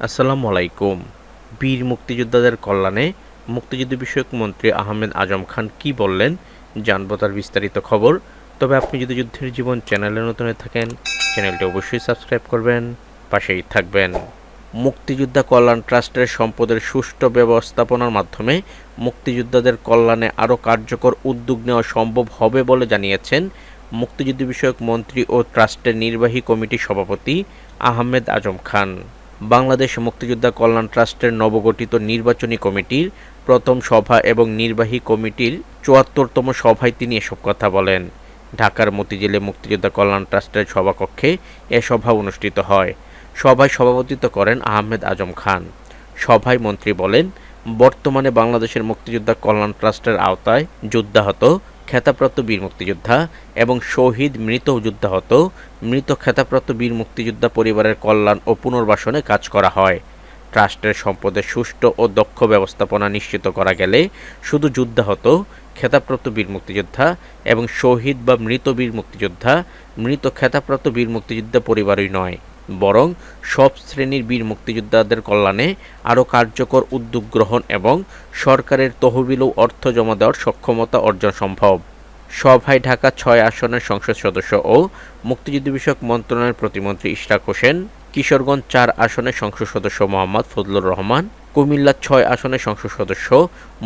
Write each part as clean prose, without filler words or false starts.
আসসালামু আলাইকুম। বীর মুক্তিযোদ্ধাদের কল্যাণে মুক্তিযুদ্ধ বিষয়ক মন্ত্রী আহমেদ আজম খান কি বললেন, জানবো তার বিস্তারিত খবর। তবে আপনি যদি যুদ্ধের জীবন চ্যানেলে নতুন হয়ে থাকেন, চ্যানেলটি অবশ্যই সাবস্ক্রাইব করবেন, পাশেই থাকবেন। মুক্তিযোদ্ধা কল্যাণ ট্রাস্টের সম্পদের সুষ্ঠু ব্যবস্থাপনার মাধ্যমে মুক্তিযোদ্ধাদের কল্যাণে আরও কার্যকর উদ্যোগ নেওয়া সম্ভব হবে বলে জানিয়েছেন মুক্তিযুদ্ধ বিষয়ক মন্ত্রী ও ট্রাস্টের নির্বাহী কমিটির সভাপতি আহমেদ আজম খান। বাংলাদেশ মুক্তিযোদ্ধা কল্যাণ ট্রাস্টের নবগঠিত নির্বাচনী কমিটির প্রথম সভা এবং নির্বাহী কমিটির ৭৪তম সভায় তিনি এসব কথা বলেন। ঢাকার মতিঝিলে মুক্তিযোদ্ধা কল্যাণ ট্রাস্টের সভাকক্ষে এ সভা অনুষ্ঠিত হয়। সভায় সভাপতিত্ব করেন আহমেদ আজম খান। সভায় মন্ত্রী বলেন, বর্তমানে বাংলাদেশের মুক্তিযোদ্ধা কল্যাণ ট্রাস্টের আওতায় যুদ্ধাহত, খেতাবপ্রাপ্ত বীর মুক্তিযোদ্ধা এবং শহীদ মৃত যুদ্ধাহত, মৃত খেতাবপ্রাপ্ত বীর মুক্তিযোদ্ধা পরিবারের কল্যাণ ও পুনর্বাসনে কাজ করা হয়। ট্রাস্টের সম্পদের সুষ্ঠু ও দক্ষ ব্যবস্থাপনা নিশ্চিত করা গেলে শুধু যুদ্ধাহত, খেতাবপ্রাপ্ত বীর মুক্তিযোদ্ধা এবং শহীদ বা মৃত বীর মুক্তিযোদ্ধা, মৃত খেতাবপ্রাপ্ত বীর মুক্তিযোদ্ধা পরিবারই নয়, বরং সব শ্রেণীর বীর মুক্তিযোদ্ধাদের কল্যাণে আরও কার্যকর উদ্যোগ গ্রহণ এবং সরকারের তহবিলেও অর্থ জমা দেওয়ার সক্ষমতা অর্জন সম্ভব। সভায় ঢাকা ৬ আসনের সংসদ সদস্য ও মুক্তিযুদ্ধ বিষয়ক মন্ত্রণালয়ের প্রতিমন্ত্রী ইশরাক হোসেন, কিশোরগঞ্জ ৪ আসনের সংসদ সদস্য মোহাম্মদ ফজলুর রহমান, কুমিল্লা ৬ আসনের সংসদ সদস্য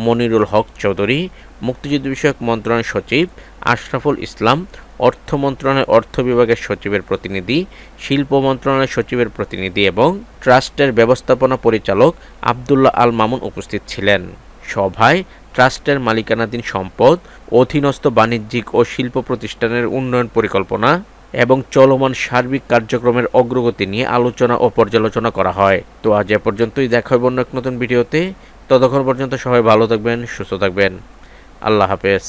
মনিরুল হক চৌধুরী, মুক্তিযুদ্ধ বিষয়ক মন্ত্রণালয়ের সচিব আশরাফুল ইসলাম, অর্থ মন্ত্রণালয়ের অর্থ বিভাগের সচিবের প্রতিনিধি, শিল্প মন্ত্রণালয়ের সচিবের প্রতিনিধি এবং ট্রাস্টের ব্যবস্থাপনা পরিচালক আবদুল্লাহ আল মামুন উপস্থিত ছিলেন। সভায় ট্রাস্টের মালিকানাধীন সম্পদ, অধীনস্থ বাণিজ্যিক ও শিল্প প্রতিষ্ঠানের উন্নয়ন পরিকল্পনা এবং চলমান সার্বিক কার্যক্রমের অগ্রগতি নিয়ে আলোচনা ও পর্যালোচনা করা হয়। তো আজ এ পর্যন্তই, দেখা হবে অন্য এক নতুন ভিডিওতে। ততক্ষণ পর্যন্ত সবাই ভালো থাকবেন, সুস্থ থাকবেন। আল্লাহ হাফেজ।